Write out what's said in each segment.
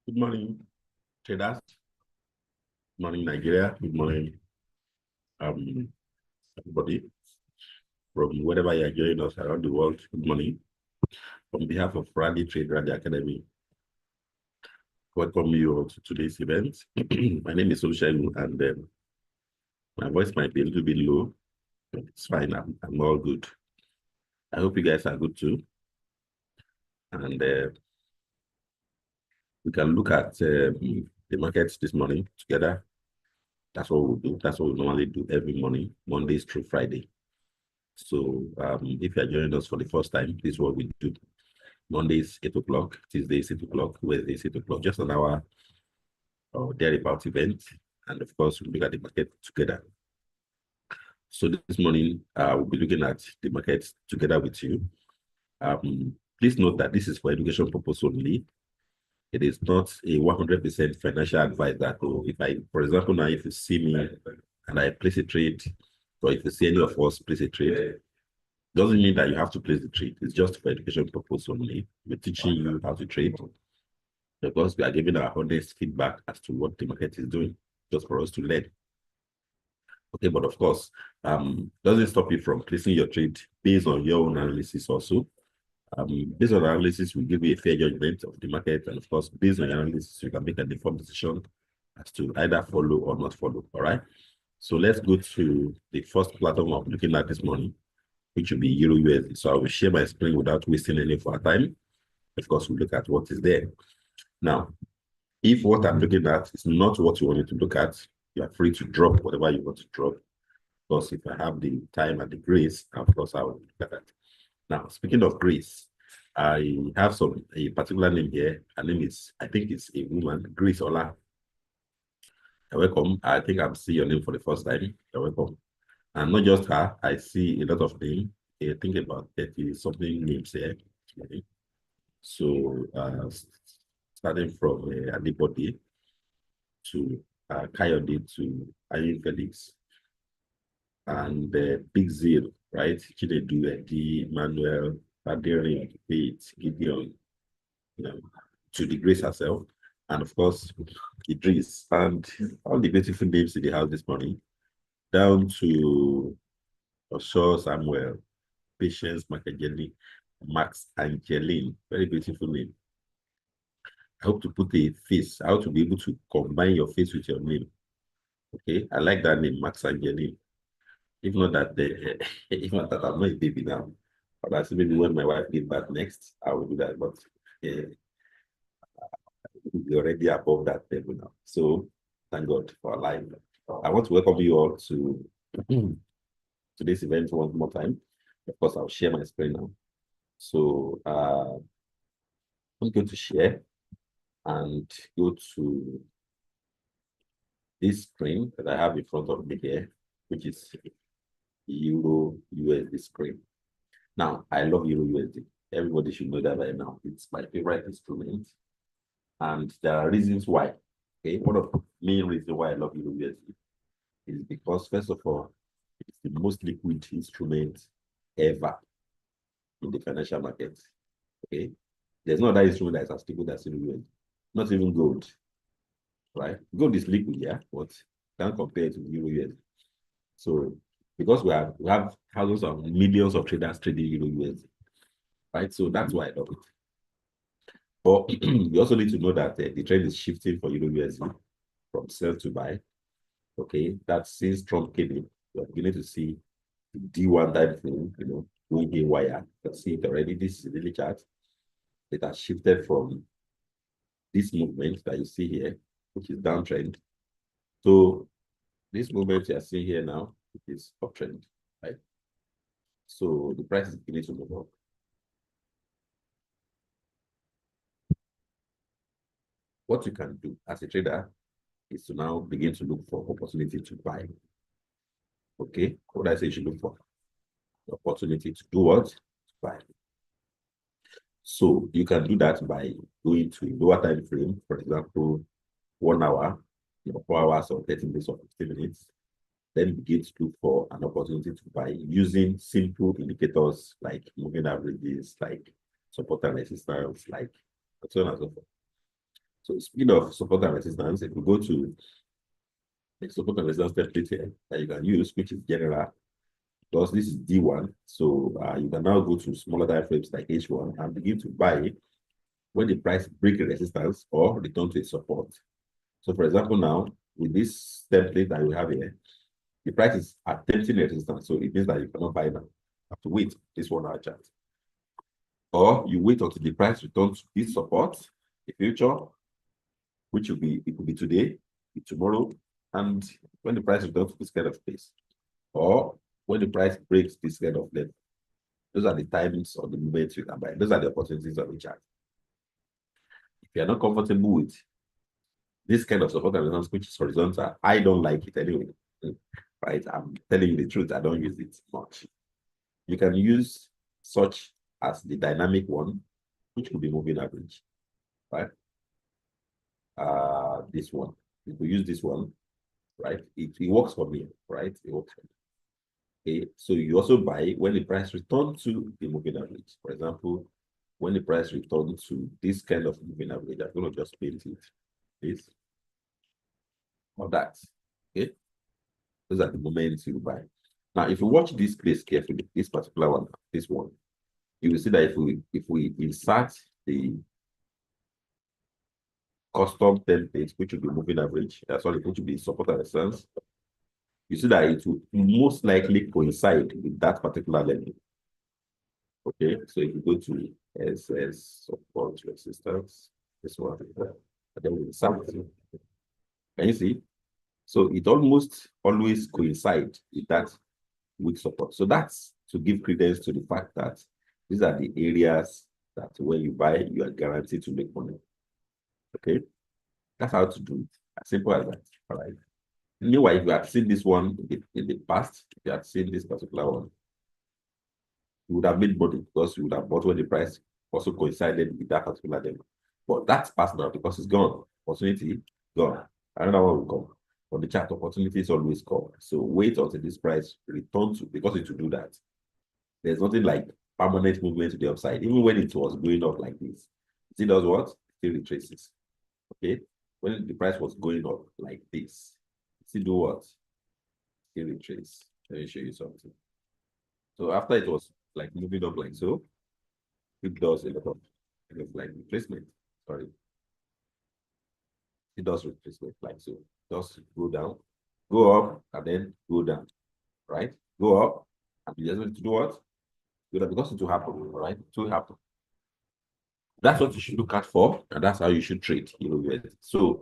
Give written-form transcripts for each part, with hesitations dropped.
Good morning, traders. Good morning, Nigeria. Good morning, everybody from wherever you are joining us around the world. Good morning. On behalf of Rally Trade Rally Academy, welcome you all to today's event. My name is Olusegun, and my voice might be a little bit low, but it's fine. I'm all good. I hope you guys are good too. And we can look at the markets this morning together. That's what we'll do. That's what we normally do every morning, Mondays through Friday. So if you are joining us for the first time, this is what we do. Mondays, 8 o'clock, Tuesdays, 8 o'clock, Wednesdays, 8 o'clock, just an hour or thereabout event. And of course, we'll look at the market together. So this morning, we'll be looking at the market together with you. Please note that this is for education purpose only. It is not a 100% financial advice that, if I, for example, now, if you see me and I place a trade, or if you see any of us place a trade, doesn't mean that you have to place the trade. It's just for education purpose only. We're teaching you how to trade because we are giving our honest feedback as to what the market is doing, just for us to learn. Okay, but of course, doesn't stop you from placing your trade based on your own analysis also. Based on analysis, we give you a fair judgment of the market, and of course, based on your analysis, you can make an informed decision as to either follow or not follow. All right. So let's go to the first platform I'm looking at this morning, which will be Euro USD. So I will share my screen without wasting any of our time. Of course, we'll look at what is there. Now, if what I'm looking at is not what you wanted to look at, you are free to drop whatever you want to drop. Of course, if I have the time and the grace, of course, I will look at that. Now, speaking of grace, I have a particular name here. Her name is, I think it's a woman, Grace Ola. You're welcome. I think I'm seeing your name for the first time. You're welcome. And not just her, I see a lot of names. I think about 30 something names here. So starting from Adipoti to Kayode to Ayin Felix and Big Zeal, right? Chinedu, Eddie, Manuel, Baderi, Pete, Gideon, to the Grace herself, and of course, Idris, and all the beautiful names in the house this morning, down to Osho Samuel, Patience Makajeli, Max Angeline, very beautiful name. I hope to put a face, how to be able to combine your face with your name. Okay, I like that name, Max Angeline. If not that, if not that, I'm not a baby now. But I see maybe when my wife gives back next, I will do that. But we're already above that level now. So thank God for our life. I want to welcome you all to today's event one more time. Of course, I'll share my screen now. So I'm going to share and go to this screen that I have in front of me here, which is Euro USD screen. Now, I love Euro USD. Everybody should know that by now. It's my favorite instrument. And there are reasons why. Okay, one of the main reasons why I love Euro USD is because, first of all, it's the most liquid instrument ever in the financial market. Okay, there's no other instrument that is as liquid as Euro USD. Not even gold, right? Gold is liquid, yeah, but can't compare it to Euro USD. So, because we have thousands of millions of traders trading Euro USD, right? So that's why I love it. But you also need to know that the trend is shifting for Euro USD from sell to buy. Okay, that's since Trump came in, you're beginning to see the D1 time frame, going haywire. You can see it already. This is the daily chart. It has shifted from this movement that you see here, which is downtrend. So this movement you are seeing here now, it is uptrend, right? So the price is beginning to move up. What you can do as a trader is to now begin to look for opportunity to buy. Okay, what I say you should look for? The opportunity to do what? To buy. So you can do that by going to a lower time frame, for example, 1 hour, 4 hours or 30 minutes or 15 minutes. Then begin to look for an opportunity to buy using simple indicators like moving averages, like support and resistance, like so on and so forth. So speaking of support and resistance, if we go to the support and resistance template here that you can use, which is general, because this is D1. So you can now go to smaller time frames like H1 and begin to buy when the price break a resistance or return to a support. So for example, now with this template that we have here, the price is attempting resistance. So it means that you cannot buy now. You have to wait this 1 hour chart. Or you wait until the price returns to this support, the future, which will be, it could be today, tomorrow, and when the price returns to this kind of place, or when the price breaks this kind of level. Those are the timings or the moments you can buy. Those are the opportunities of the chart. If you're not comfortable with this kind of support and resistance, which is horizontal, I don't like it anyway. Right? I'm telling you the truth, I don't use it much. You can use such as the dynamic one, which could be moving average. Right? This one. You could use this one, right? It works for me, right? It works for me. Okay, so you also buy when the price returns to the moving average. For example, when the price returns to this kind of moving average, I'm going to just paint it, this or that. Okay, those are the moments you buy. Now, if you watch this place carefully, this particular one, this one, you will see that if we insert the custom template, which will be moving average, that's all it will be support and resistance, you see that it will most likely coincide with that particular level. Okay, so if you go to SS support resistance, this one, and then we insert. Can you see? So it almost always coincides with that weak support. So that's to give credence to the fact that these are the areas that when you buy, you are guaranteed to make money. Okay, that's how to do it. As simple as that. All right. Meanwhile, if you have seen this one in the past, if you have seen this particular one, you would have made money because you would have bought when the price also coincided with that particular level. But that's past now because it's gone. Opportunity gone. Another one will come. On the chart, opportunities always come. So wait until this price returns to, because it will do that. There's nothing like permanent movement to the upside. Even when it was going up like this, it does what? It still retraces. Okay. When the price was going up like this, it still do what? Still retrace. Let me show you something. So after it was like moving up like so, it does a lot of like retracement. Sorry. It does retracement like so. It does go down, go up, and then go down. Right? Go up, and you just want to do what? Go down because it will happen, right? It will happen. That's what you should look at for, and that's how you should trade Euro USD. So,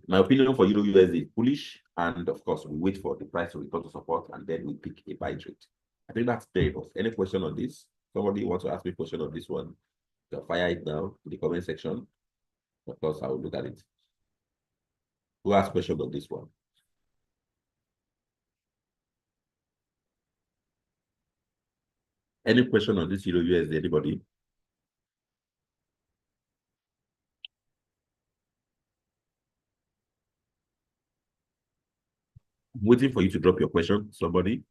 my opinion for Euro USD is bullish, and of course, we wait for the price to return to support, and then we pick a buy trade. I think that's fair enough. Any question on this? Somebody wants to ask me a question on this one? You can fire it now in the comment section. Of course, I will look at it. Who has question on this one? Any question on this Euro USD? Anybody? I'm waiting for you to drop your question. Somebody.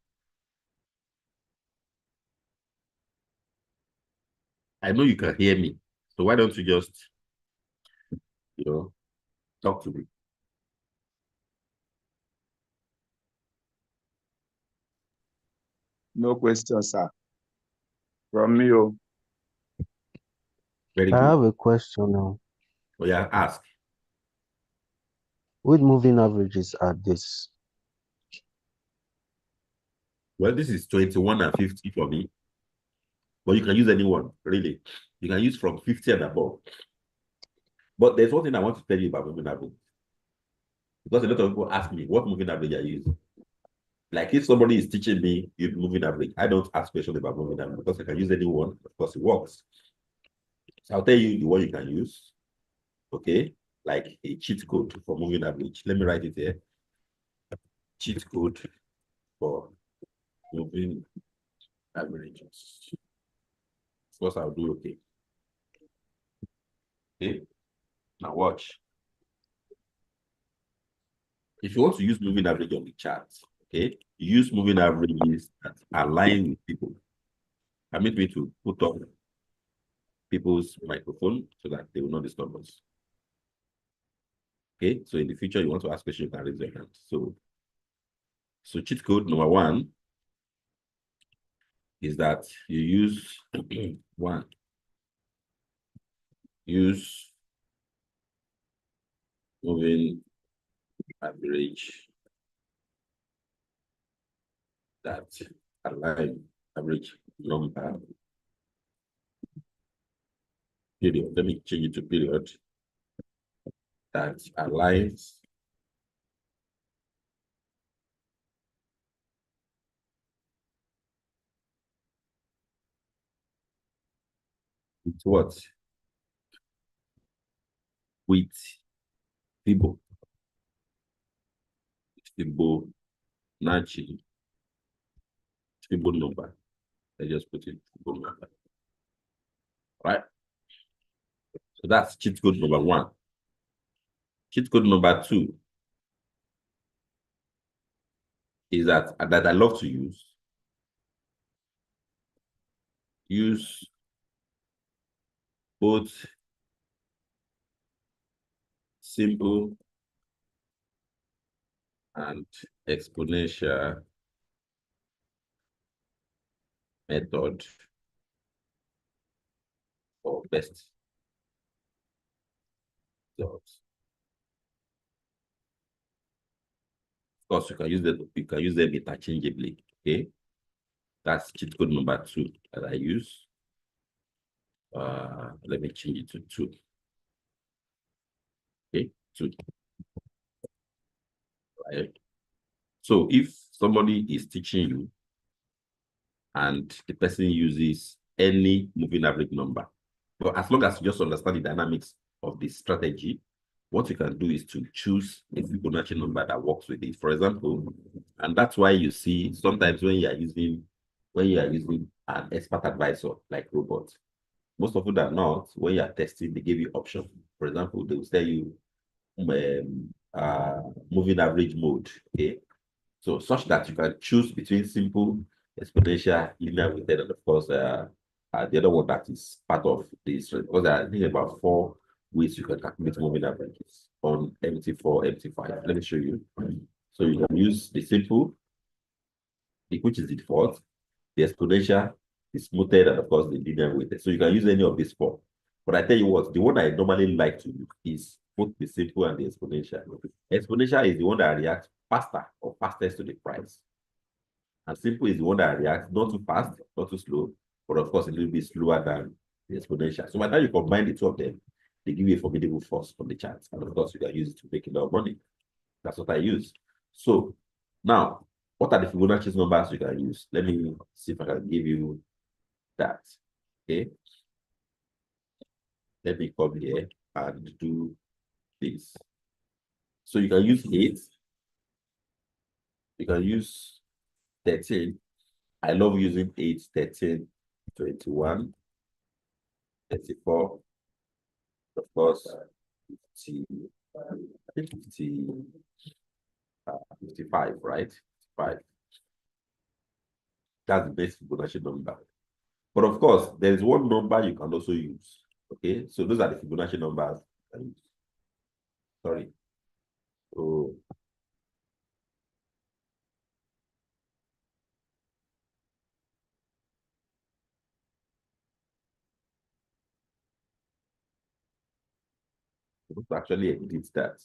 I know you can hear me. So why don't you just, talk to me? No question, sir. From me, oh. Very I good. have a question now. Oh, yeah, ask. Which moving averages are this? Well, this is 21 and 50 for me. But you can use anyone, really. You can use from 50 and above. But there's one thing I want to tell you about moving average. Because a lot of people ask me, what moving average are you using? Like if somebody is teaching me moving average, I don't ask questions about moving average because I can use anyone because it works. So I'll tell you the one you can use. Okay, like a cheat code for moving average. Let me write it here. Cheat code for moving averages. Of course, I'll do okay. Okay, now watch. If you want to use moving average on the chart, okay, use moving averages that align with people. I mean, to put up people's microphone so that they will not disturb us. Okay, so in the future you want to ask questions, you can raise your hand. So cheat code number 1 is that you use one. Use moving average that align average number period. Let me change it to period that aligns with what? With Fibonacci number. Let's just put it Fibonacci number. Right? So that's cheat code number 1. Cheat code number 2 is that I love to use both simple and exponential method for best results. Of course, you can use them interchangeably. Okay, that's cheat code number 2 that I use. Let me change it to 2. Okay, 2. Right. So if somebody is teaching you and the person uses any moving average number, but as long as you just understand the dynamics of the strategy, what you can do is to choose a Fibonacci number that works with it. For example, and that's why you see sometimes when you are using an expert advisor like Robot, most often than not, when you are testing, they give you options. For example, they will tell you moving average mode. Okay, so such that you can choose between simple, exponential, linear weighted, and of course the other one that is part of this, because there are, I think, about 4 ways you can calculate moving averages on MT4, MT5. Let me show you. So you can use the simple, which is the default, the exponential, the smoothed, and of course the linear weighted. So you can use any of these 4. But I tell you what, the one I normally like to use is both the simple and the exponential. Exponential is the one that reacts faster or fastest to the price. And simple is the one that reacts not too fast, not too slow, but of course a little bit slower than the exponential. So by the time you combine the 2 of them, they give you a formidable force on the charts. And of course, you can use it to make a lot of money. That's what I use. So now, what are the Fibonacci numbers you can use? Let me see if I can give you that. Okay. Let me come here and do this. So you can use 8. You can use 13. I love using 8, 13, 21, 34, of course, 50, I think 50, 55, right? 55. That's the best Fibonacci number. But of course, there's one number you can also use. Okay, so those are the Fibonacci numbers. Sorry. So actually edit that.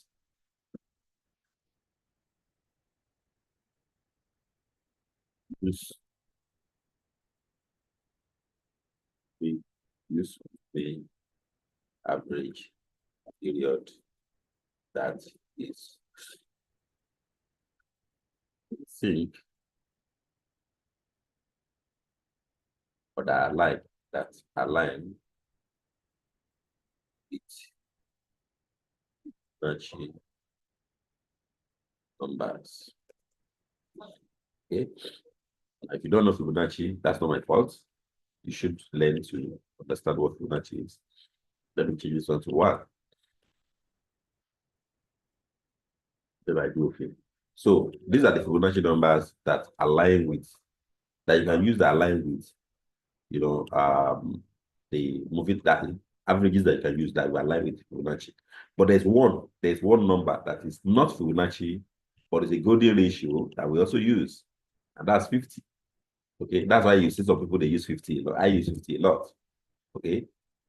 Use the average period that is sync or that align with Fibonacci numbers. Okay. If you don't know Fibonacci, that's not my fault. You should learn to understand what Fibonacci is. Let me change this one to 1. Then I do okay. So these are the Fibonacci numbers that align with, that you can use that align with, the moving that averages that you can use that will align with Fibonacci. But there's one number that is not Fibonacci, but is a golden ratio that we also use, and that's 50. Okay, that's why you see some people they use 50. I use 50 a lot. Okay,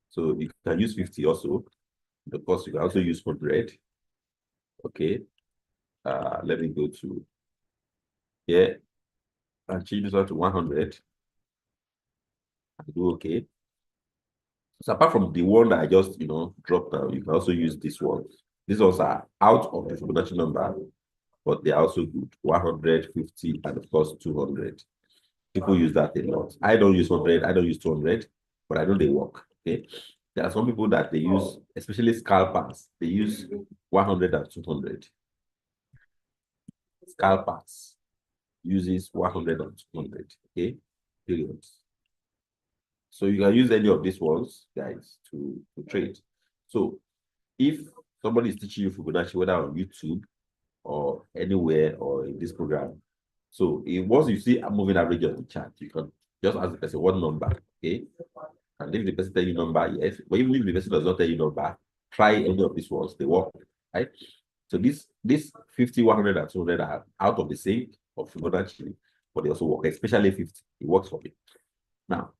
so you can use 50 also. Of course, you can also use 100. Okay, let me go to here and change this one to 100. And do okay. So apart from the one that I just dropped down, you can also use this one. These ones are out of the Fibonacci number, but they are also good. 150 and of course 200. People use that a lot. I don't use 100, I don't use 200, but I know they work. Okay. There are some people that they use, especially scalpers, they use 100 and 200. Scalpers uses 100 and 200. Okay. Period. So you can use any of these ones, guys, to trade. So if somebody is teaching you Fibonacci, whether on YouTube or anywhere or in this program, so once you see a moving average on the chart, you can just ask the person what number, okay? And if the person tell you number, yes. But even if the person does not tell you number, try any of these ones, they work, right? So this 50, 100, and 200 are out of the sync of Fibonacci, but they also work, especially 50. It works for me. Now,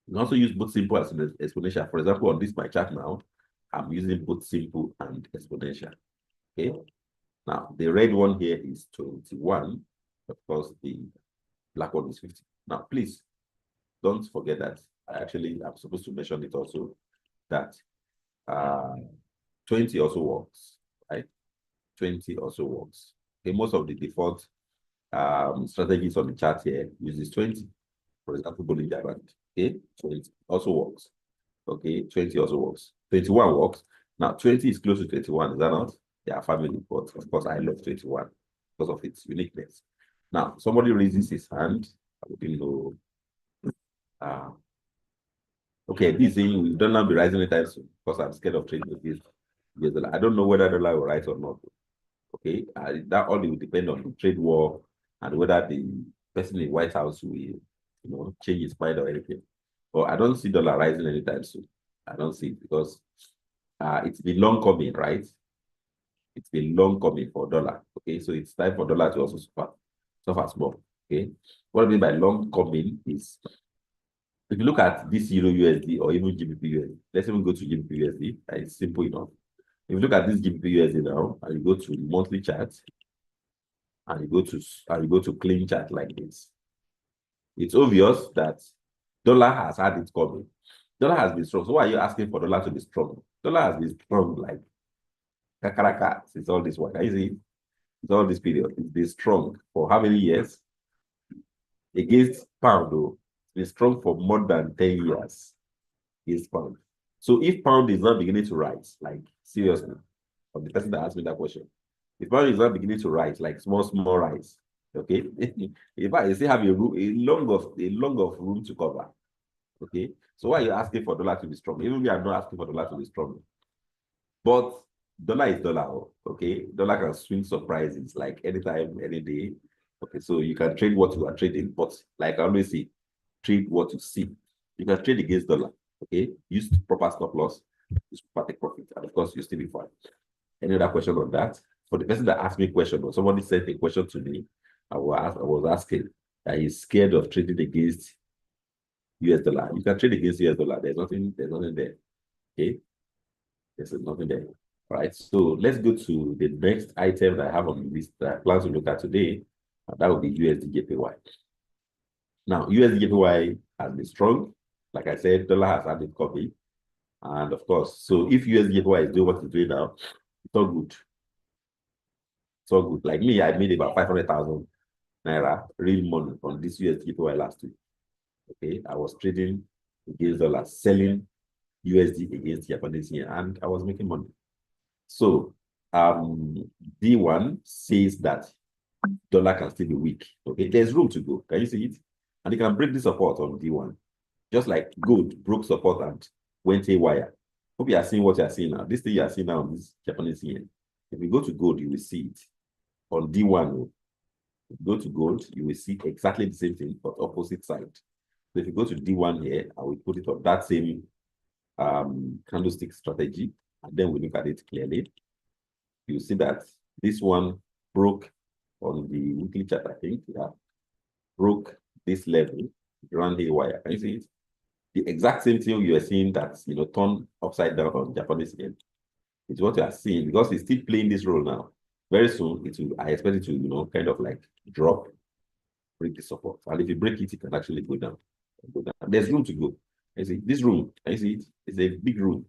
you can also use both simple and exponential. For example, on this my chart now, I'm using both simple and exponential. Okay. Now, the red one here is 21. Of course, the black one is 50. Now, please don't forget that I'm supposed to mention it also that 20 also works, right? 20 also works. Okay, most of the default strategies on the chart here uses 20. For example, Bollinger Band. Okay, 20 also works. Okay, 20 also works. 21 works. Now, 20 is close to 21, is that not? They are family, but of course, I love 21 because of its uniqueness. Now, somebody raises his hand. I wouldn't know. Okay, this thing will not be rising anytime soon because I'm scared of trading with this. I don't know whether dollar will rise or not. Okay, that only will depend on the trade war and whether the person in the White House will, change his mind or anything. But I don't see dollar rising anytime soon. I don't see it because it's been long coming, right? It's been long coming for dollar. Okay, so it's time for dollar to also suffer small. Okay, what I mean by long coming is if you look at this Euro USD or even GBP USD, let's even go to GBP USD. It's simple enough. If you look at this GBP USD now, and you go to the monthly chart, and you go to clean chart like this, it's obvious that dollar has had it coming. Dollar has been strong. So why are you asking for dollar to be strong? Dollar has been strong like kakaraka since all this while. Can you see it? It's all this period. It's been strong for how many years? Against pound, though, it's been strong for more than 10 years against pound. So if pound is not beginning to rise, like seriously, from the person that asked me that question, if pound is not beginning to rise, like small rise, okay, if I still have a long of room to cover, okay. So why are you asking for dollar to be strong? Even we are not asking for dollar to be strong, but dollar is dollar, okay. Dollar can swing surprises like anytime, any day. Okay, so you can trade what you are trading, but like I always say, trade what you see. You can trade against dollar. Okay, use proper stop loss, use proper take profit, and of course, you still be fine. Any other question on that? For the person that asked me a question, or somebody sent a question to me, I was asking that he's scared of trading against US dollar. You can trade against US dollar. There's nothing there. Okay, there's nothing there. All right, so let's go to the next item that I have on the list that I plan to look at today, and that will be USD/JPY. Now, USD/JPY has been strong. Like I said, dollar has had it copy. And of course, so if USD/JPY is doing what it's doing now, it's all good. It's all good. Like me, I made about 500,000 naira real money on this USD/JPY last week. Okay, I was trading against dollar, selling USD against Japanese yen, and I was making money. So D1 says that dollar can still be weak. Okay, there's room to go. Can you see it? And you can break the support on D1. Just like gold broke support and went haywire. Hope you are seeing what you are seeing now. This thing you are seeing now on this Japanese yen. If you go to gold, you will see it on D1. If you go to gold, you will see exactly the same thing, but opposite side. So if you go to D1 here, I will put it on that same candlestick strategy, and then we look at it clearly, you see that this one broke on the weekly chart, I think, yeah, broke this level around the wire. Can you see it? The exact same thing you are seeing that, turned upside down on Japanese yen. It's what you are seeing because it's still playing this role now. Very soon, I expect it to, kind of like drop, break the support. And if you break it, it can actually go down. There's room to go. You see, this room, can you see it? It's a big room.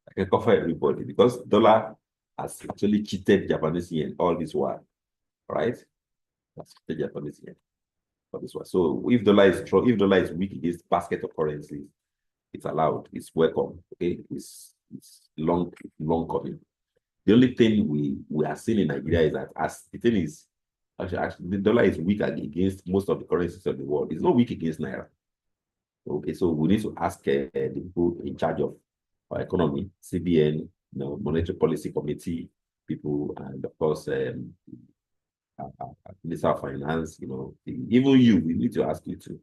I can cover everybody because dollar has actually cheated Japanese yen all this while, right? That's cheated Japanese yen all this while. So if dollar is strong, if dollar is weak against basket of currencies, it's allowed. It's welcome. Okay, it's long coming. The only thing we are seeing in Nigeria is that as the thing is actually the dollar is weak against most of the currencies of the world. It's not weak against naira. Okay, so we need to ask the people in charge of our economy, CBN, Monetary Policy Committee people, and of course, Minister of Finance. Even you, we need to ask you too.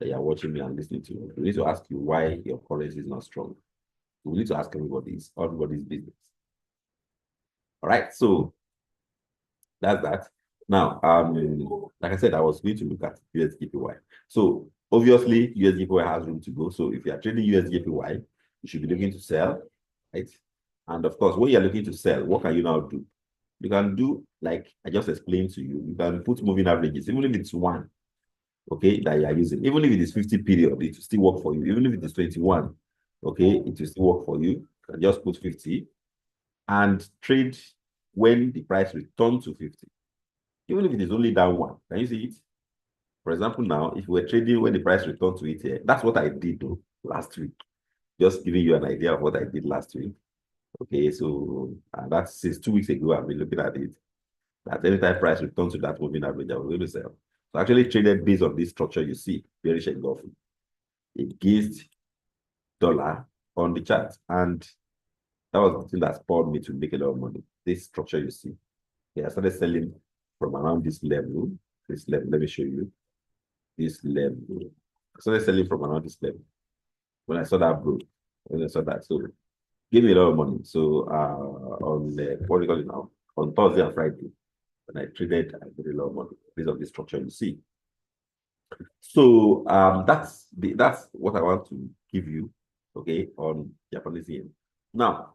You are watching me and listening to you. We need to ask you why your currency is not strong. We need to ask everybody's business. All right, so that's that. Now, like I said, I was going to look at USJPY. So obviously, USJPY has room to go. So if you are trading USJPY, you should be looking to sell, right? And of course, when you're looking to sell, what can you now do? You can do, like I just explained to you, you can put moving averages, even if it's one, okay, that you are using. Even if it is 50 period, it will still work for you. Even if it is 21, okay, it will still work for you. You can just put 50 and trade when the price returns to 50. Even if it is only down one. Can you see it? For example, now, if we're trading when the price returns to it here, that's what I did though, last week. Just giving you an idea of what I did last week. Okay, so that's since 2 weeks ago, I've been looking at it. That anytime price returns to that moving average, I was going to sell. So I actually traded based on this structure you see, bearish engulfing against dollar on the chart. And that was the thing that spurred me to make a lot of money. This structure you see. Okay, I started selling from around this level. Let me show you. This level. I started selling from around this level. When I saw that broke, when I saw that, so gave me a lot of money. So on what do you call it now? On Thursday and Friday, when I traded, I made a lot of money based on this structure you see. So that's what I want to give you, okay, on Japanese yen. Now,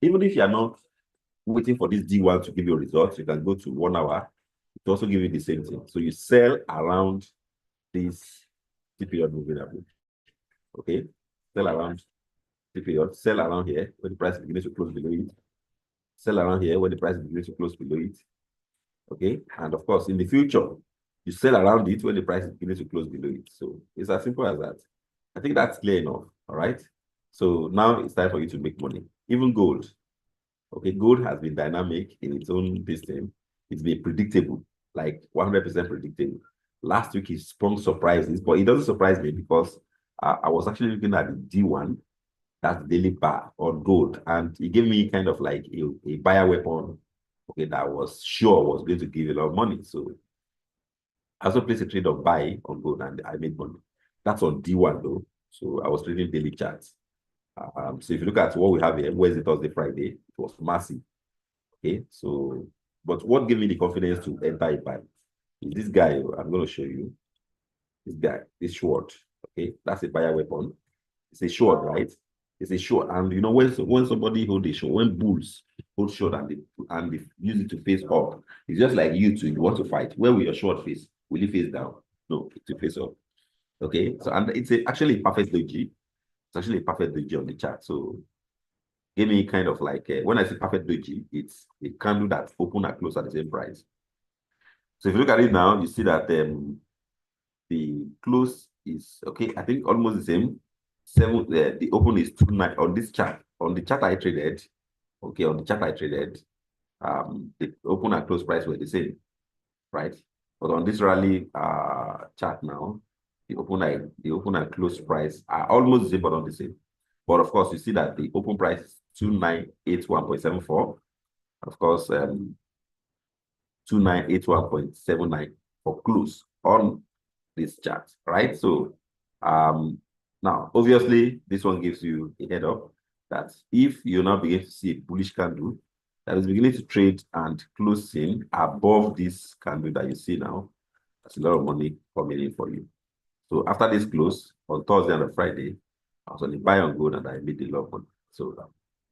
even if you are not waiting for this D1 to give you results, you can go to 1 hour. It also give you the same thing. So you sell around this period moving average. Okay, sell around the period, sell around here when the price is beginning to close below it. Sell around here when the price is beginning to close below it. Okay, and of course, in the future, you sell around it when the price is beginning to close below it. So it's as simple as that. I think that's clear enough. All right. So now it's time for you to make money. Even gold. Okay, gold has been dynamic in its own system. It's been predictable, like 100% predictable. Last week, it sprung surprises, but it doesn't surprise me because I was actually looking at the D1, that's the daily bar on gold, and it gave me kind of like a buyer weapon, okay, that I was sure was going to give a lot of money. So I also placed a trade of buy on gold and I made money. That's on D1 though. So I was trading daily charts. So if you look at what we have here, Wednesday, Thursday, Friday, it was massive. Okay, so, but what gave me the confidence to enter a buy is this guy. I'm going to show you. This guy, this short. Okay, that's a buyer weapon. It's a short, right? It's a short. And you know, when somebody hold a short, when bulls hold short and they use it to face up, it's just like you two, you want to fight. Where will your short face? Will you face down? No, to face up. Okay, so and it's actually a perfect doji. It's actually a perfect doji on the chart. So give me kind of like when I say perfect doji, it's a candle that open and close at the same price. So if you look at it now, you see that the close is okay. I think almost the same. The open is 2.9 on this chart. On the chart I traded, okay, on the chart I traded, the open and close price were the same, right? But on this rally chart now, the open and close price are almost the same, but not the same. But of course, you see that the open price is 2981.74. Of course, 2981.79 for close on this chart, right? So Now, obviously, this one gives you a head up that if you now begin to see a bullish candle that is beginning to trade and closing above this candle that you see now, that's a lot of money coming in for you. So after this close on Thursday and on Friday, I was on the buy on gold and I made a lot of money. So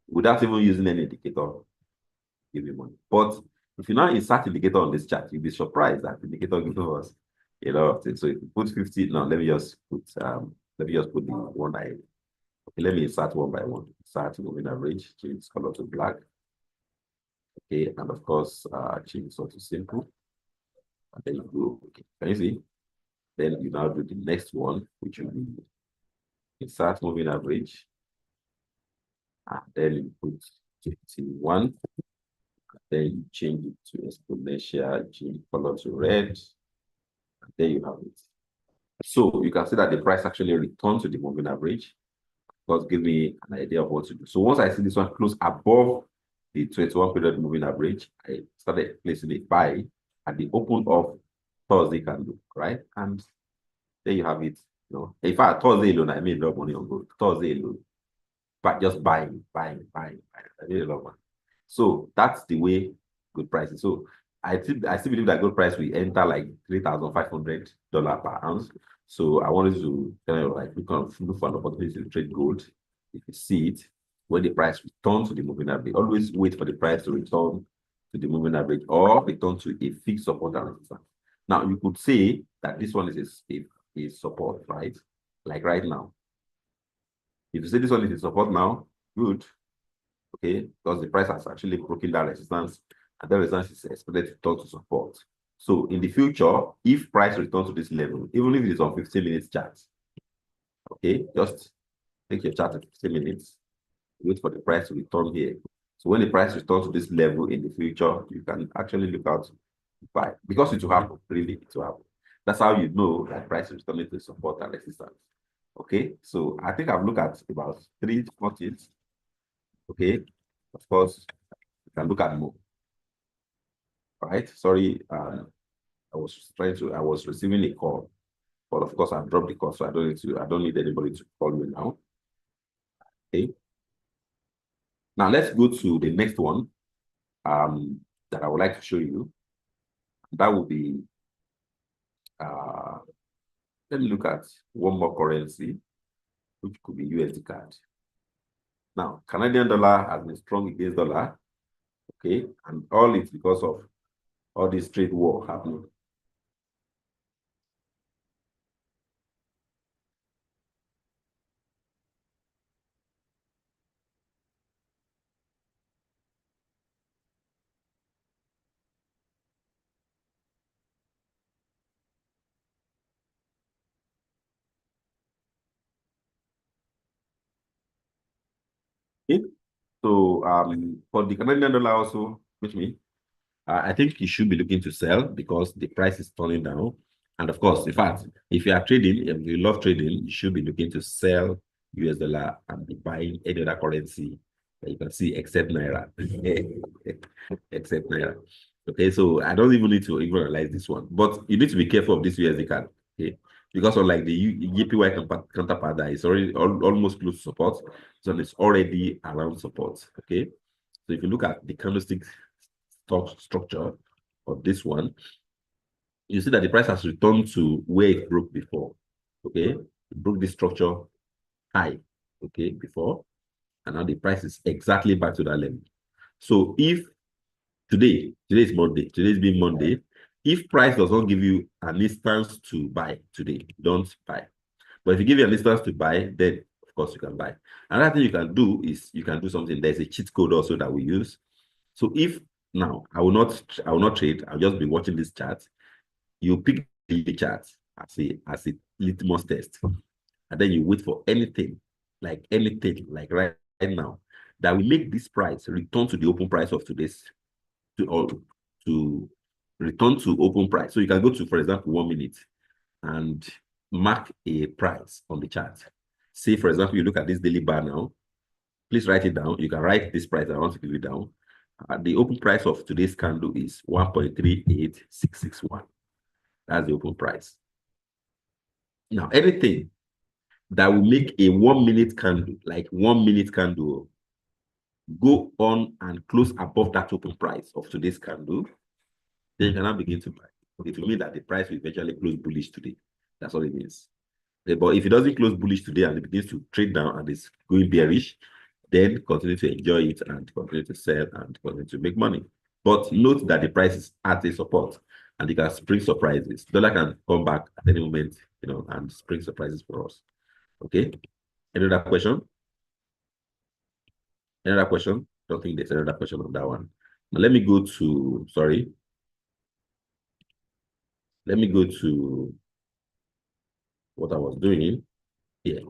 without even using any indicator, give you money. But if you now insert indicator on this chart, you'll be surprised that the indicator gives us a lot of things. So if you put 50, now let me just put the one by, okay, let me insert one by one. Start moving average, change this color to black. Okay, and of course, change this one to simple. And then you go, okay, can you see? Then you now do the next one, which will be insert moving average. And then you put 21. Then you change it to exponential, change color to red. And there you have it. So you can see that the price actually returned to the moving average. Because give me an idea of what to do. So once I see this one close above the 21 period moving average, I started placing a buy at the open of Thursday candle, right? And there you have it. You know, in fact, Thursday alone, I made a lot of money on gold. Thursday alone, but just buying. I made a lot of money. So that's the way good prices. So I still believe that good price will enter like $3,500 per ounce. So I wanted to kind of like look for an opportunity to trade gold. If you see it, when the price returns to the moving average, always wait for the price to return to the moving average or return to a fixed support and resistance. Now you could say that this one is a support, right? Like right now. If you say this one is a support now, good. Okay, because the price has actually broken that resistance, and that resistance is expected to turn to support. So in the future, if price returns to this level, even if it is on 15 minutes chart, okay, just take your chart at 15 minutes, wait for the price to return here. So when the price returns to this level in the future, you can actually look out to buy because it will happen, really, it will happen. That's how you know that price is returning to support and resistance. Okay, so I think I've looked at about 3 markets. Okay, of course, you can look at more. All right, sorry, I was receiving a call, but of course I've dropped the call, so I don't need anybody to call me now. Okay. Now let's go to the next one that I would like to show you. That will be let me look at one more currency, which could be USD CAD. Now, Canadian dollar has been strong against dollar, okay, and all it's because of all this trade war happening. Okay? So for the Canadian dollar also, which means I think you should be looking to sell because the price is turning down. And of course, in fact, if you are trading, if you love trading, you should be looking to sell US dollar and be buying any other currency that you can see except Naira. Except Naira. Okay, so I don't even need to even analyze this one, but you need to be careful of this USD CAD. Okay, because unlike the JPY counterpart that is already almost close to support, so it's already around support. Okay, so if you look at the candlestick stock structure of this one, you see that the price has returned to where it broke before. Okay, it broke this structure high, okay, before, and now the price is exactly back to that level. So if today is Monday, today's being Monday, if price does not give you an instance to buy today, don't buy. But if you give you an instance to buy, then of course you can buy. Another thing you can do is you can do something. There's a cheat code also that we use. So if now I will not trade, I'll just be watching this chart. You pick the chart as a litmus test, and then you wait for anything like right now that will make this price return to the open price of today's to return to open price. So you can go to, for example, 1 minute and mark a price on the chart. Say, for example, you look at this daily bar now. Please write it down. You can write this price I want to give you down. The open price of today's candle is 1.38661. That's the open price. Now, anything that will make a 1 minute candle, like 1 minute candle, go on and close above that open price of today's candle, then you can now begin to buy. It will mean that the price will eventually close bullish today. That's what it means. But if it doesn't close bullish today and it begins to trade down and it's going bearish, then continue to enjoy it and continue to sell and continue to make money. But note that the price is at a support and it can spring surprises. Dollar can come back at any moment, and spring surprises for us. Okay. Any other question? Another question? Don't think there's another question on that one. Now let me go to, sorry. Let me go to what I was doing here.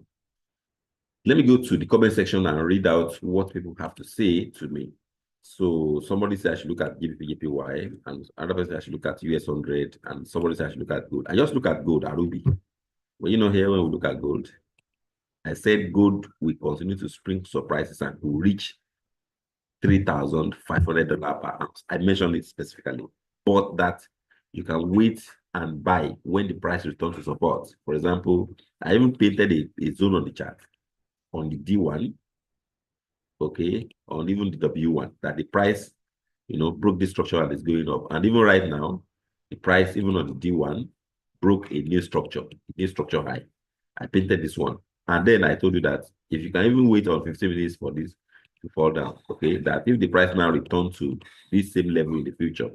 Let me go to the comment section and read out what people have to say to me. So somebody said I should look at GBP/JPY, and another person said I should look at US 100, and somebody said I should look at gold. I just look at gold, Arubi. Well, here when we look at gold, I said gold will continue to spring surprises and will reach $3,500 per ounce. I mentioned it specifically, but that you can wait and buy when the price returns to support. For example, I even painted a zone on the chart on the D1, okay, on even the W1, that the price, broke this structure and is going up. And even right now, the price, even on the D1, broke a new structure high. I painted this one. And then I told you that if you can even wait on 15 minutes for this to fall down, okay, that if the price now returns to this same level in the future,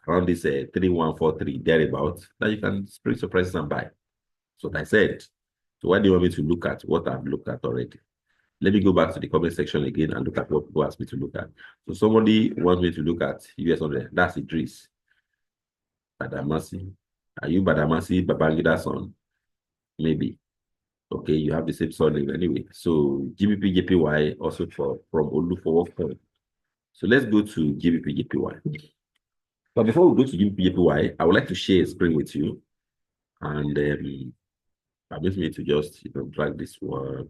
around this 3143 thereabouts, then you can spring surprises and buy. So I said, so why do you want me to look at what I've looked at already? Let me go back to the comment section again and look at what people asked me to look at. So somebody wants me to look at US 100. That's Idris Badamasi. Are you Badamasi Babangida's son? Maybe. Okay, you have the same surname anyway. So GBP/JPY also from Olufowo. So let's go to GBP/JPY. But before we go to GBP/JPY, I would like to share a screen with you. And permit me to just drag this one.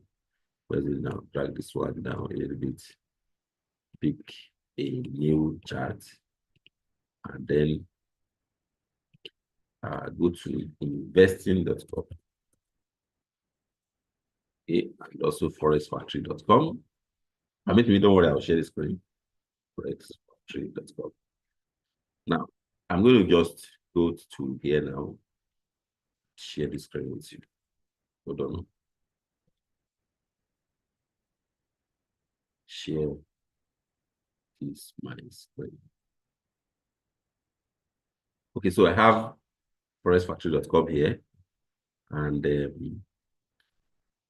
Where is it now? Drag this one down a little bit. Pick a new chart. And then go to investing.com. Okay, and also forexfactory.com. Permit me, don't worry, I'll share the screen. Forexfactory.com. Now, I'm going to just go to here now. Share the screen with you. Hold on. Share this my screen. Okay, so I have forexfactory.com here, and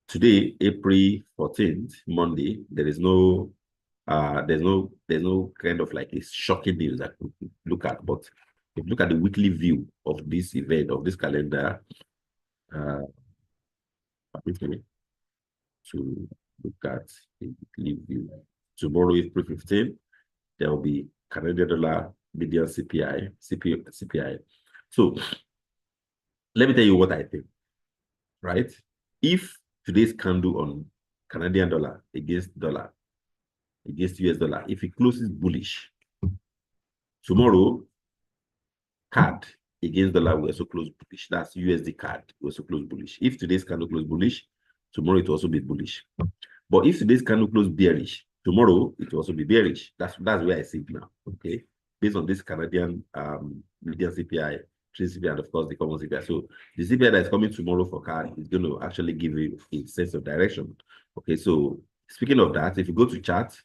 today, April 14th, Monday, there's no kind of like a shocking news that we could look at. But if you look at the weekly view of this event, of this calendar, to look at the weekly view. Tomorrow, April 15th, there will be Canadian dollar median CPI. So let me tell you what I think, right? If today's candle on Canadian dollar against US dollar, if it closes bullish, tomorrow CAD against dollar will also close bullish. That's USD CAD will also close bullish. If today's candle close bullish, tomorrow it will also be bullish. But if today's candle close bearish, tomorrow it will also be bearish. That's where I see it now. Okay, based on this Canadian median CPI, CPI, and of course the common CPI. So the CPI that is coming tomorrow for CAD is going to actually give you a sense of direction. Okay, so speaking of that, if you go to chart,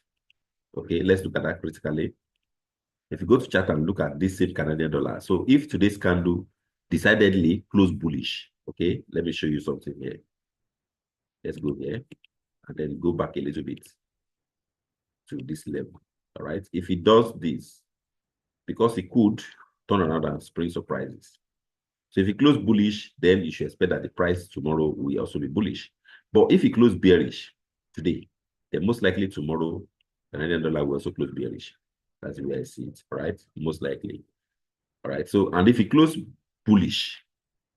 okay, let's look at that critically. If you go to chart and look at this same Canadian dollar, so if today's candle decidedly close bullish, okay, let me show you something here. Let's go here and then go back a little bit to this level. All right, if it does this, because it could turn around and spring surprises. So if it close bullish, then you should expect that the price tomorrow will also be bullish. But if it close bearish today, then most likely tomorrow Canadian dollar will also close bearish. That's the way I see it, right? Most likely. All right. So, and if it close bullish,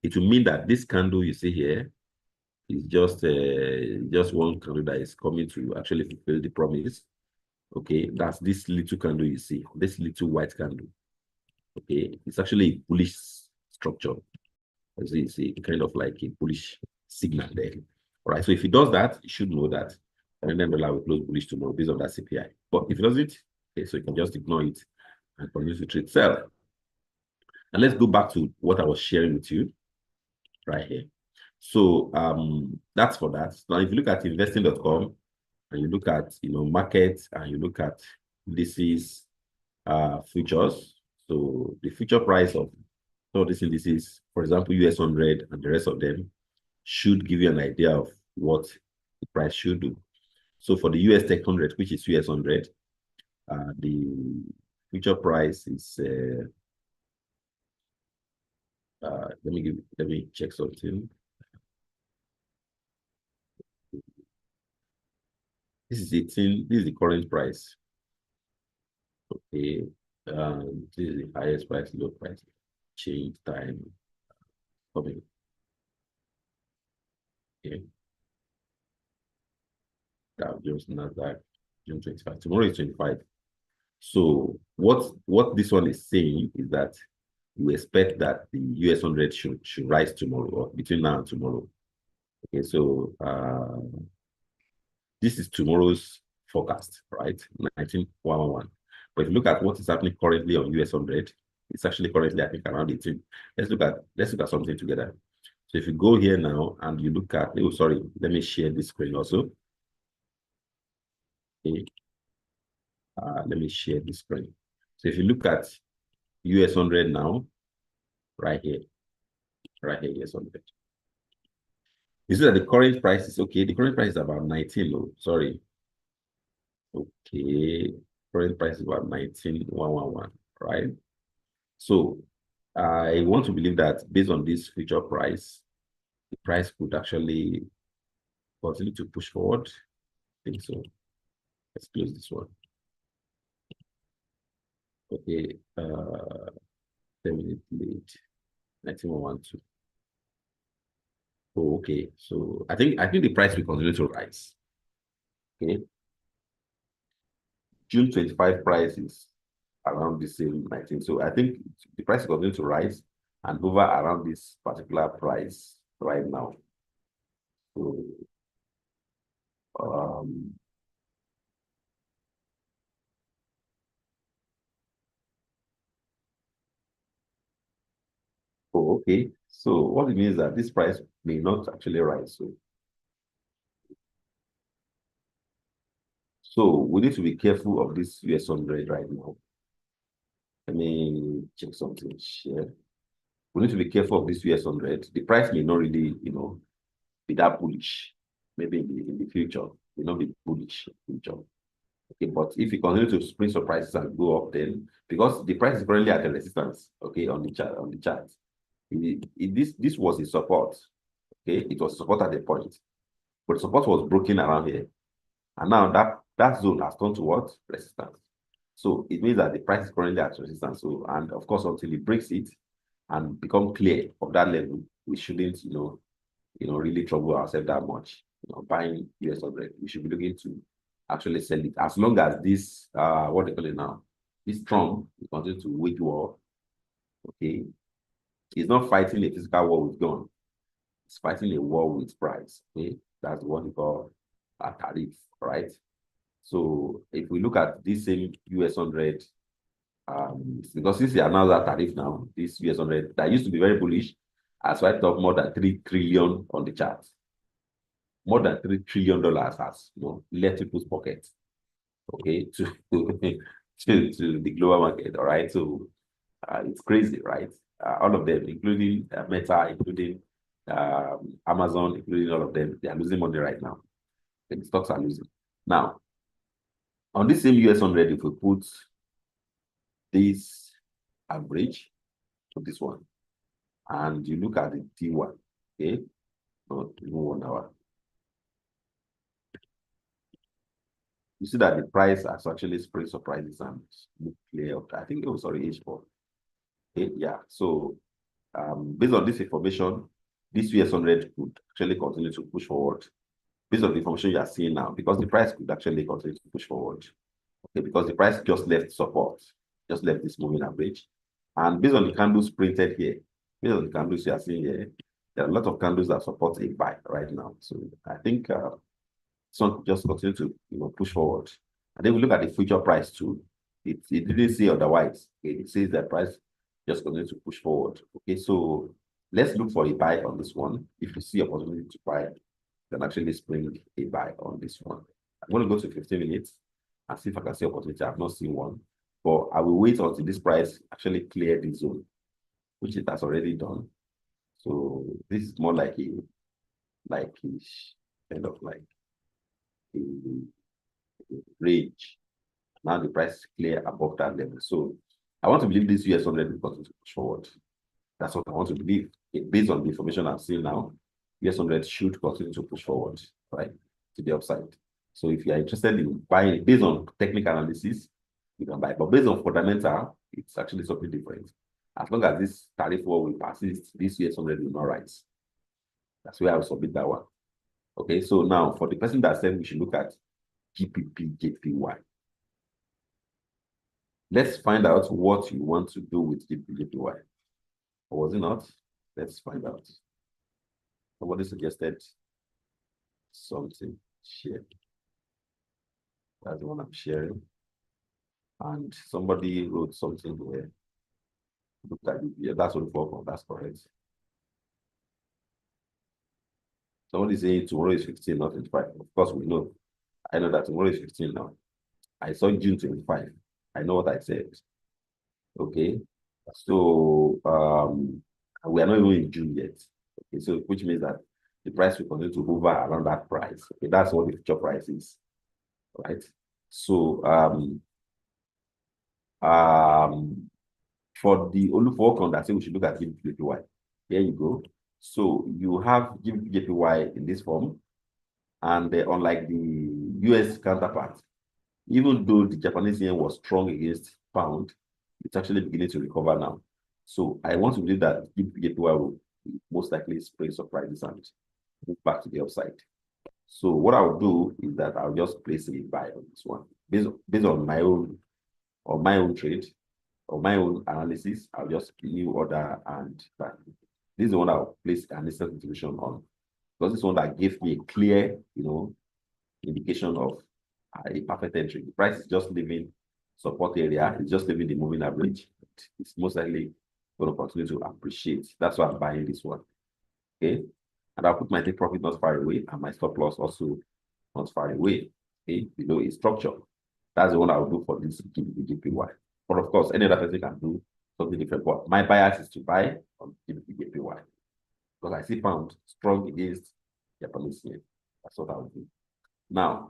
it will mean that this candle you see here is just one candle that is coming to actually fulfill the promise. Okay, that's this little candle you see, this little white candle. Okay, it's actually a bullish structure. As you see, kind of like a bullish signal there. All right. So if it does that, you should know that the Canadian dollar will close bullish tomorrow based on that CPI. But if it doesn't, okay, so you can just ignore it and continue to trade sell. And let's go back to what I was sharing with you right here. So that's for that. Now, if you look at investing.com and you look at markets and you look at indices, futures. So the future price of all these indices, for example, US 100 and the rest of them, should give you an idea of what the price should do. So for the US Tech 100, which is US 100, the future price is let me check something. This is this is the current price. Okay, this is the highest price, low price, change time coming. Okay. Dow Jones, Nasdaq, June 25. Tomorrow is 25. So what this one is saying is that we expect that the US 100 should rise tomorrow or between now and tomorrow. Okay, so this is tomorrow's forecast, right? 19,111. But if you look at what is happening currently on US 100, it's actually currently, I think, around 18. Let's look at something together. So if you go here now and you look at, oh, sorry, let me share this screen also. Okay. Let me share this screen. So if you look at US 100 now, right here, US 100. You see that the current price is okay. The current price is about 19. Oh, sorry. Okay, current price is about 19,111, right? So I want to believe that based on this future price, the price could actually continue to push forward. I think so. Let's close this one. Okay, 10 minutes late, 19,112. Oh, okay, so I think the price will continue to rise. Okay, June 25 price is around the same 19. So I think the price is going to rise and hover around this particular price right now. So oh, okay. So what it means is that this price may not actually rise. So we need to be careful of this US 100 right now. Let me check something here. We need to be careful of this US 100. The price may not really, be that bullish. Maybe in the future, may not be bullish in the future. Okay, but if you continue to spring surprises and go up, then because the price is currently at a resistance, okay, on the chart. This was a support. Okay, it was support at the point, but support was broken around here, and now that zone has turned to what? Resistance. So it means that the price is currently at resistance. So, and of course, until it breaks it and become clear of that level, we shouldn't, really trouble ourselves that much. Buying US 100, we should be looking to actually sell it as long as this what they call it now, this Trump will continue to wage war. Okay, he's not fighting a physical war with gun, he's fighting a war with price. Okay, that's what we call a tariff, right? So if we look at this same US 100, because since they announced that tariff now, this US 100 that used to be very bullish has wiped off more than 3 trillion on the chart. More than $3 trillion has left people's pockets, okay, to the global market. All right, so it's crazy, right? All of them, including Meta, including Amazon, including all of them, they are losing money right now. The stocks are losing. Now, on this same US 100, if we put this average to this one, and you look at the T1, okay, not even 1 hour. You see that the price has actually spring surprises and clear up. I think it was already H4. Okay, yeah. So based on this information, this US 100 could actually continue to push forward. Based on the information you are seeing now, because the price could actually continue to push forward. Okay, because the price just left support, just left this moving average. And based on the candles printed here, based on the candles you are seeing here, there are a lot of candles that support a buy right now. So I think some just continue to push forward. And then we look at the future price too. It didn't say otherwise. It says that price just continue to push forward. Okay, so let's look for a buy on this one. If you see opportunity to buy, then actually spring a buy on this one. I'm going to go to 15 minutes and see if I can see opportunity. I've not seen one, but I will wait until this price actually clear the zone, which it has already done. So this is more like a kind of like a range. Now the price is clear above that level. So I want to believe this US 100 will continue to push forward. That's what I want to believe. Based on the information I'm seeing now, US 100 should continue to push forward, right, to the upside. So if you are interested in buying based on technical analysis, you can buy. But based on fundamental, it's actually something different. As long as this tariff war will persist, this US 100 will not rise. That's where I will submit that one. Okay, so now for the person that said we should look at GBP, JPY. Let's find out what you want to do with GBP, JPY. Or was it not? Let's find out. Somebody suggested something. Share. That's the one I'm sharing. And somebody wrote something where look at it. Yeah, that's what for. That's correct. Somebody saying tomorrow is 15, not 25. Of course, we know. I know that tomorrow is 15 now. I saw June 25. I know what I said. Okay. So we are not even in June yet. Okay, so which means that the price will continue to hover around that price. Okay, that's what the future price is. Right. So for the Olufokan that say we should look at JPY. Here you go. So you have JPY in this form, and unlike the US counterpart, even though the Japanese yen was strong against pound, it's actually beginning to recover now. So I want to believe that JPY will most likely spring surprises and move back to the upside. So what I'll do is that I'll just place a buy on this one based on my own trade or my own analysis. I'll just new order and buy. This is the one I'll place an instant contribution on, because this one that gave me a clear, indication of a perfect entry. The price is just leaving support area. It's just leaving the moving average. It's most likely going to continue to appreciate. That's why I'm buying this one. Okay, and I'll put my take profit not far away and my stop loss also not far away. Okay, below a structure. That's the one I will do for this JPY. But of course, any other person can do something different. But my bias is to buy on JPY because I see pound strong against Japanese yen. That's what I will do. Now,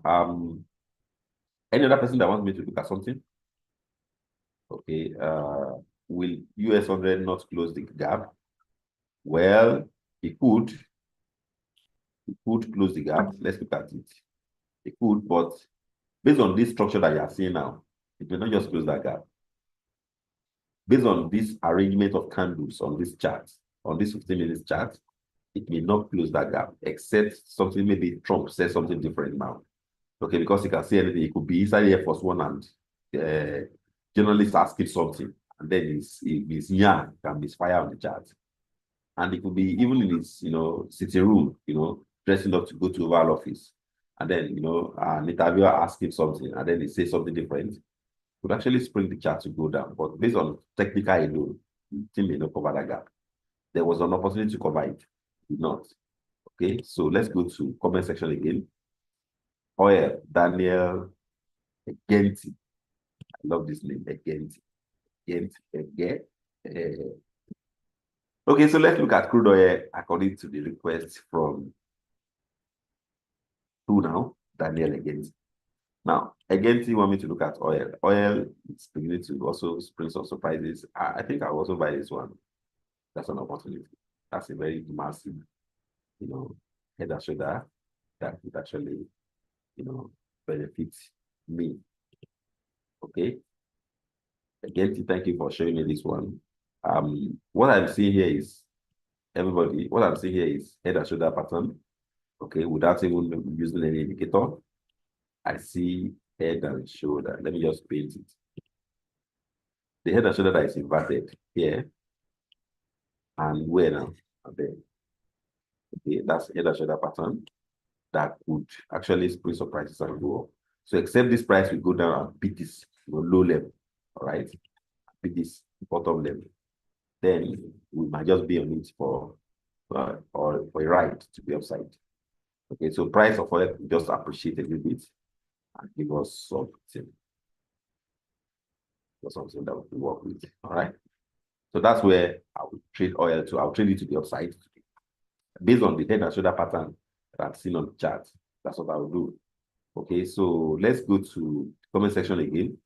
any other person that wants me to look at something? Okay, will US 100 not close the gap? Well, it could. It could close the gap. Let's look at it. It could, but based on this structure that you are seeing now, it may not just close that gap. Based on this arrangement of candles on this chart, on this 15 minutes chart, it may not close that gap, except something, maybe Trump says something different now. Okay, because you can see anything. It could be inside Air Force One and journalists asking something, and then his can misfire on the chart. And it could be even in his, sitting room, dressing up to go to Oval Office. And then, an interviewer asks him something, and then he says something different. Could actually spring the chart to go down. But based on technical alone, the team may not cover that gap. There was an opportunity to cover it. Did not. Okay, so let's go to comment section again. Oil, Daniel Egenti. I love this name, Egenti. Okay, so let's look at crude oil according to the request from who now? Daniel Egenti. Now, Egenti want me to look at oil. Oil is beginning to also spring some surprises. I think I'll also buy this one. That's an opportunity. That's a very massive, head and shoulder that would actually, benefit me. Okay. Egenti, thank you for showing me this one. What I'm seeing here is what I'm seeing here is head and shoulder pattern. Okay, without even using any indicator. I see head and shoulder. Let me just paint it. The head and shoulder that is inverted here. And where now? And there. Okay, that's head and shoulder pattern that could actually spring some prices and go up. So except this price will go down and beat this low level, all right? Beat this bottom level. Then we might just be on it for or for a ride to be upside. Okay, so price of oil just appreciate a little bit and give us something that we can work with. All right. So that's where I will trade oil to. I'll trade it to the upside based on the head and shoulder pattern that I've seen on the chart. That's what I will do. Okay, so let's go to the comment section again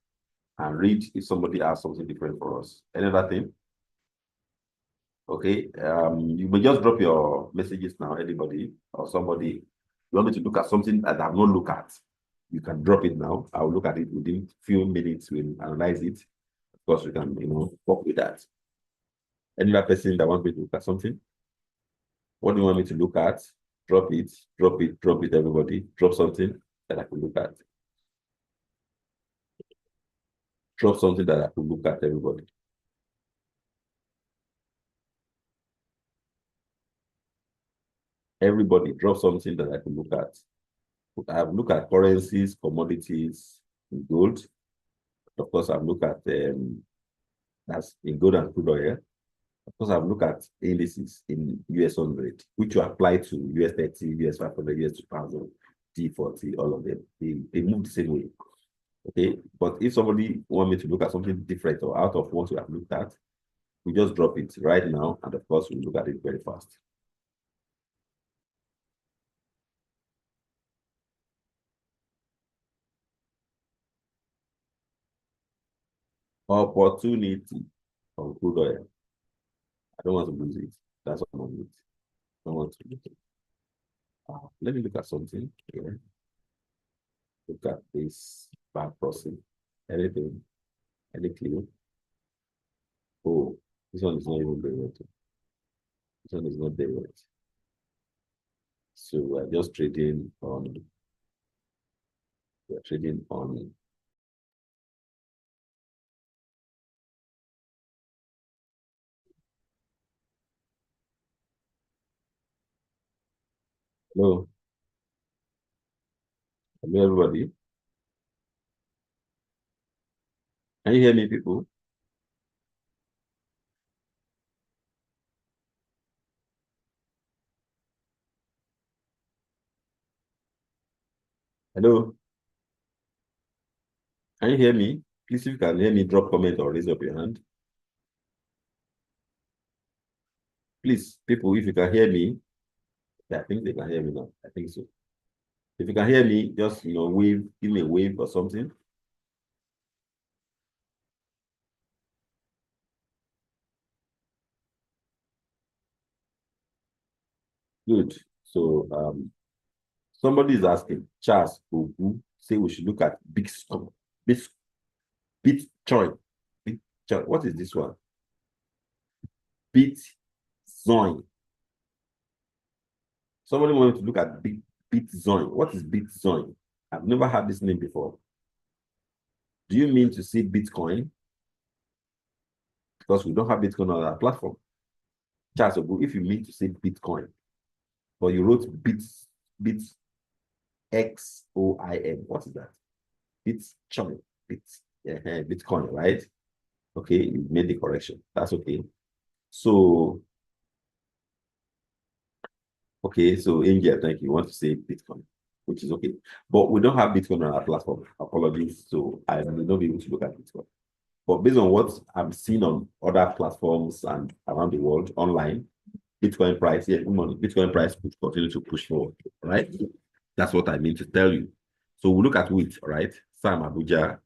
and read if somebody has something different for us. Any other thing? Okay, you may just drop your messages now, anybody or somebody. You want me to look at something that I've not looked at, you can drop it now. I'll look at it within a few minutes. We'll analyze it. Of course, we can, work with that. Any other person that wants me to look at something? What do you want me to look at? Drop it, drop it, drop it, everybody. Drop something that I can look at. Drop something that I could look at, everybody. Everybody, drop something that I could look at. I have looked at currencies, commodities, in gold. Of course, I've looked at that's in gold and crude oil. Of course, I've looked at indices in US 100, which you apply to US 30, US 500, US 2000, T40, all of them. They move the same way. Okay, but if somebody want me to look at something different or out of what we have looked at, we just drop it right now, and of course, we look at it very fast. Opportunity on crude oil. I don't want to lose it. That's what I'm with. I don't want to lose it. Let me look at something here. Look at this back crossing. Anything? Any clue? Oh, this one is not even there yet. This one is not there yet. So we're just trading on. We're trading on. Hello. Hello, everybody. Can you hear me, people? Hello. Can you hear me? Please, if you can hear me, drop comment or raise up your hand. Please, people, if you can hear me, I think they can hear me now. I think so. If you can hear me, just wave, give me a wave or something. Good. So somebody is asking, Charles Ogu, say we should look at Bitcoin. Bitcoin. What is this one? Bitcoin. Somebody wanted to look at Bitcoin. What is Bitcoin? I've never heard this name before. Do you mean to say Bitcoin? Because we don't have Bitcoin on our platform. Charles Ogu, if you mean to say Bitcoin, but you wrote X-O-I-N. What is that? Bitcoin. Bitcoin, right? Okay, you made the correction. That's okay. So, okay, so Angel, thank you. You want to say Bitcoin, which is okay. But we don't have Bitcoin on our platform. Apologies. So I will not be able to look at Bitcoin. But based on what I've seen on other platforms and around the world online, Bitcoin price, good morning. Bitcoin price could continue to push forward, right? That's what I mean to tell you. So we look at wheat, right? Sam Abuja.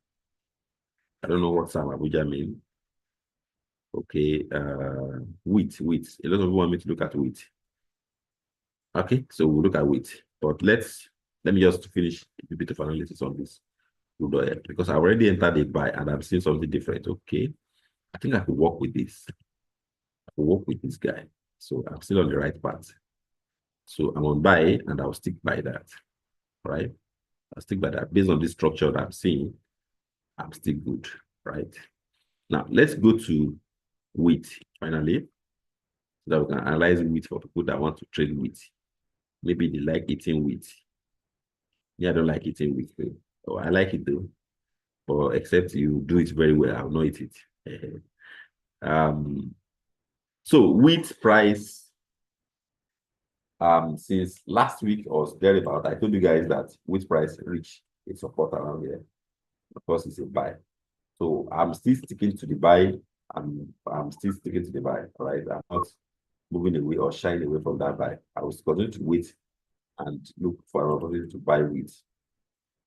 I don't know what Sam Abuja means. Okay, wheat. A lot of people want me to look at wheat. Okay, so we'll look at wheat. But let me just finish a bit of analysis on this because I already entered it buy and I've seen something different. Okay, I think I could work with this. I could work with this guy. So I'm still on the right path. So I'm on buy and I'll stick by that. Right? I'll stick by that. Based on this structure that I'm seeing, I'm still good. Right? Now let's go to wheat finally. so that we can analyze wheat for people that want to trade wheat. Maybe they like eating wheat. Yeah, I don't like eating wheat though. Oh, I like it though, but except you do it very well, I'll not eat it. So wheat price, since last week or thereabout, I told you guys that wheat price reached a support around here. Of course, it's a buy. So I'm still sticking to the buy. I'm still sticking to the buy. All right, I'm not moving away or shying away from that buy. I was continue to wait and look for an opportunity to buy wheat.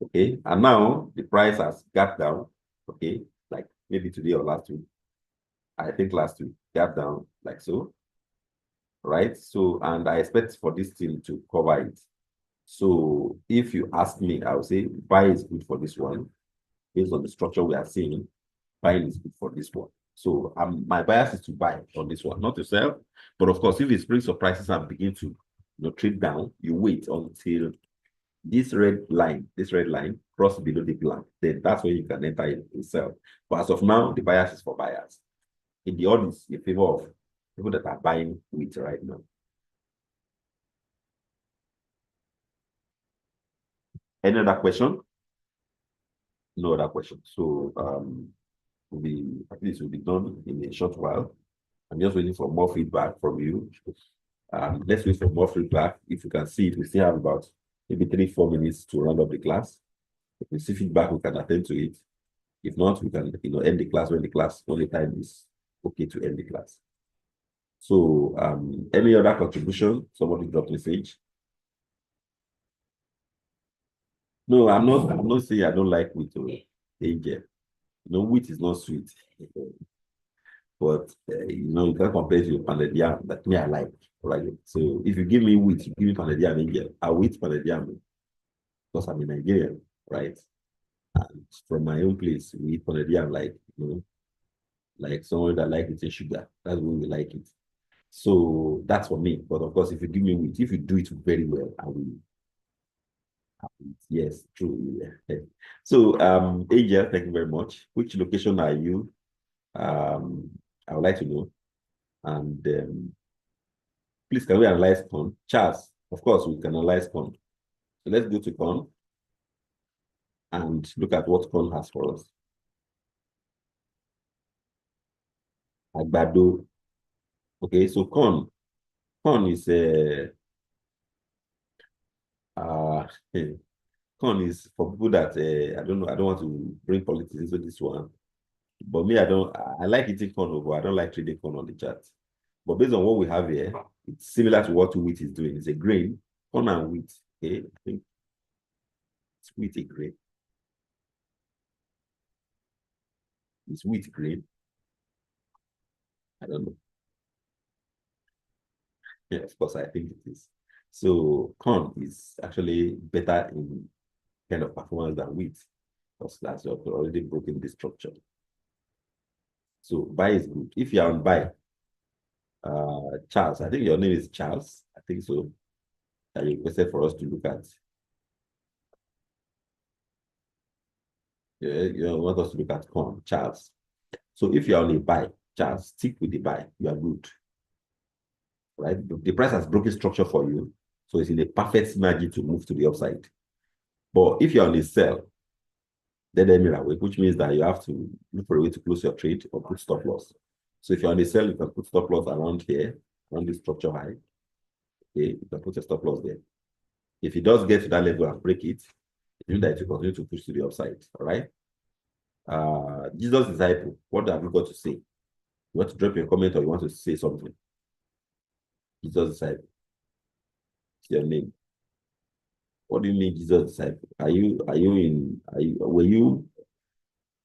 Okay, and now the price has gapped down. Okay, like maybe today or last week. I think last week gapped down like so. Right. So, and I expect for this thing to cover it. So if you ask me, I would say buy is good for this one. Based on the structure we are seeing, buying is good for this one. So my bias is to buy on this one, not to sell. But of course, if it springs of prices and begin to trade down, you wait until this red line cross below the blank. Then that's when you can enter it and sell. But as of now, the bias is for buyers. In the odds, in favor of people that are buying wheat right now. Any other question? No other question. So at least will be done in a short while. I'm just waiting for more feedback from you. Let's wait for more feedback. If you can see it, we still have about maybe 3-4 minutes to round up the class. If we see feedback, we can attend to it. If not, we can end the class when the time is okay to end the class. So any other contribution? Somebody drop message. No, I'm not saying I don't like wheat or Angel. Wheat is not sweet. But you can't compare it with pounded yam that me I like. Right. So if you give me wheat, you give me pounded yam Angel, I'll eat pounded yam because I'm a Nigerian, right? And from my own place, we eat pounded yam like someone that like eating sugar. That's when we like it. So that's for me. But of course, if you give me wheat, if you do it very well, I will. Yes, true. Yeah. So, Angel, thank you very much. Which location are you? I would like to know. And please, can we analyze corn? Charles, of course, we can analyze corn. So let's go to corn and look at what corn has for us. Agbado. Okay, so corn is uh, corn is for people that I don't know. I don't want to bring politics into this one, but me, I like eating corn over. I don't like trading corn on the chart. But based on what we have here, it's similar to what wheat is doing. It's a grain, corn and wheat. Okay, I think it's wheat a grain. It's wheat grain. I don't know. Yeah, of course, I think it is. So corn is actually better in kind of performance than wheat because that's already broken the structure. So buy is good. If you're on buy, Charles, I think your name is Charles. I think so. That you requested for us to look at. Yeah, you want us to look at corn, Charles. So if you're on a buy, Charles, stick with the buy. You are good. Right? The price has broken structure for you. So it's in a perfect synergy to move to the upside. But if you're on a sell, then away, which means that you have to look for a way to close your trade or put stop loss. So if you're on a sell, you can put stop loss around here, around this structure high. Okay, you can put a stop loss there. If it does get to that level and break it, it means that it will continue to push to the upside. All right. Jesus disciple, what have you got to say? You want to drop your comment or you want to say something? Jesus disciple. It's your name. What do you mean, Jesus disciple? Were you,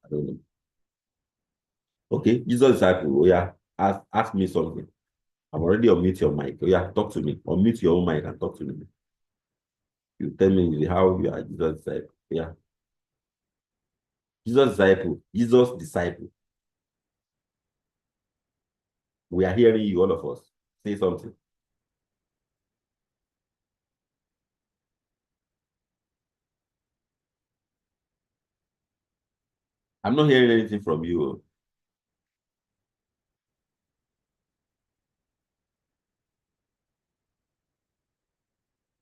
I don't know. Okay, Jesus disciple, oh yeah, ask me something. I'm already unmute your mic. Oh yeah, talk to me. Unmute your own mic and talk to me. You tell me how you are Jesus disciple. Yeah. Jesus disciple. Jesus disciple. We are hearing you, all of us. Say something. I'm not hearing anything from you.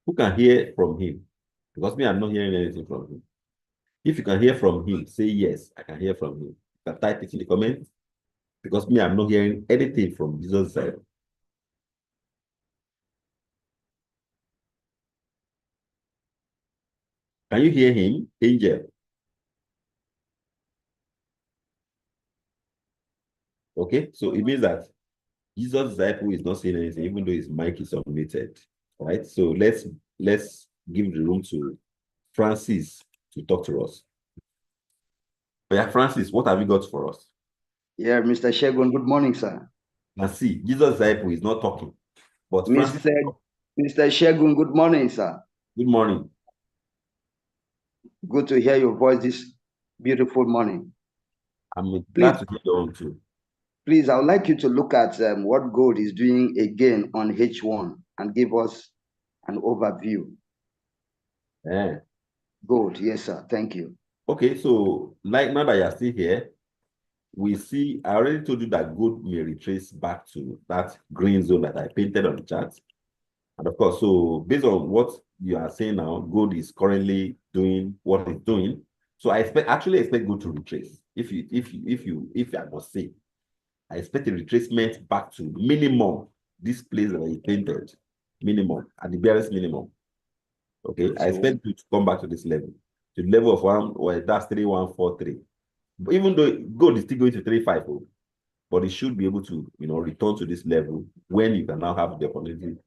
Who can hear from him? Because me, I'm not hearing anything from him. If you can hear from him, say yes, I can hear from him. You can type it in the comments. Because me, I'm not hearing anything from Jesus' side. Can you hear him, Angel? Okay, so it means that Jesus' disciple is not saying anything, even though his mic is unmuted. Right? So let's give the room to Francis to talk to us. Yeah, Francis, what have you got for us? Yeah, Mr. Shegun, good morning, sir. Now see, Jesus' disciple is not talking, but Francis, Mr. Shegun, good morning, sir. good morning. Good to hear your voice this beautiful morning. I'm glad to hear your own too. Please, I would like you to look at what gold is doing again on H1 and give us an overview. Yeah. Gold, yes, sir. Thank you. Okay, so like now that you're still here, we see, I already told you that gold may retrace back to that green zone that I painted on the chart. And of course, so based on what you are saying now, gold is currently doing what it's doing. So I actually expect gold to retrace. If I must say, I expect a retracement back to minimum this place that I painted, minimum at the barest minimum. Okay, so I expect you to come back to this level, to the level of that's 3143. But even though gold is still going to 350, but it should be able to, return to this level when you can now have the opportunity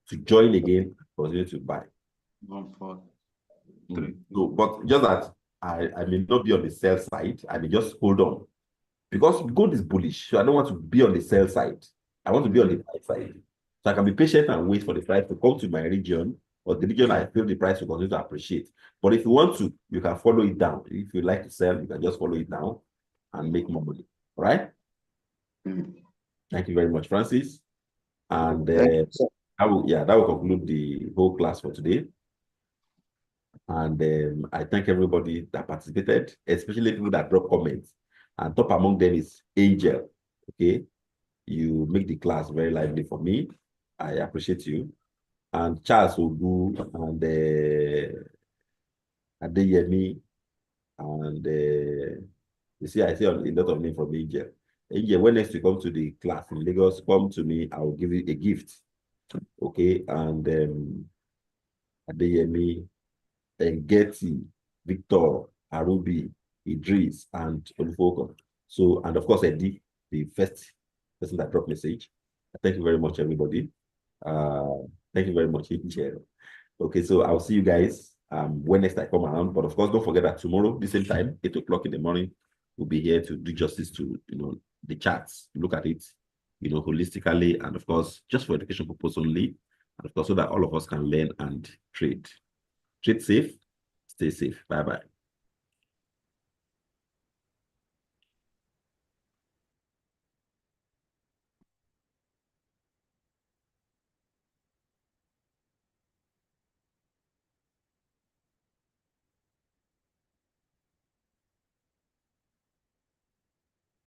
to join again, continue to buy. 1, 4, 3. So, but just that I may not be on the sell side. I may just hold on because gold is bullish. So I don't want to be on the sell side. I want to be on the buy side. So I can be patient and wait for the price to come to my region or the region I feel the price will continue to appreciate. But if you want to, you can follow it down. If you like to sell, you can just follow it down and make more money. All right? Thank you very much, Francis. And that will conclude the whole class for today. And I thank everybody that participated, especially people that drop comments. And top among them is Angel. Okay, you make the class very lively for me. I appreciate you. And Charles Ogu and Adeyemi, and you see, I see a lot of names from Angel. Angel, when next you come to the class in Lagos, come to me. I will give you a gift. Okay, and Adeyemi, Getty, Victor, Arubi, Idris, and Olufoko. So, and of course, Eddie, the first person that dropped message. Thank you very much, everybody. Thank you very much, Angel. Okay, so I'll see you guys when next I come around. But of course, don't forget that tomorrow, the same time, 8 o'clock in the morning, we'll be here to do justice to the charts, look at it, holistically, and of course, just for education purpose only, and of course, so that all of us can learn and trade. Trade safe, stay safe. Bye-bye.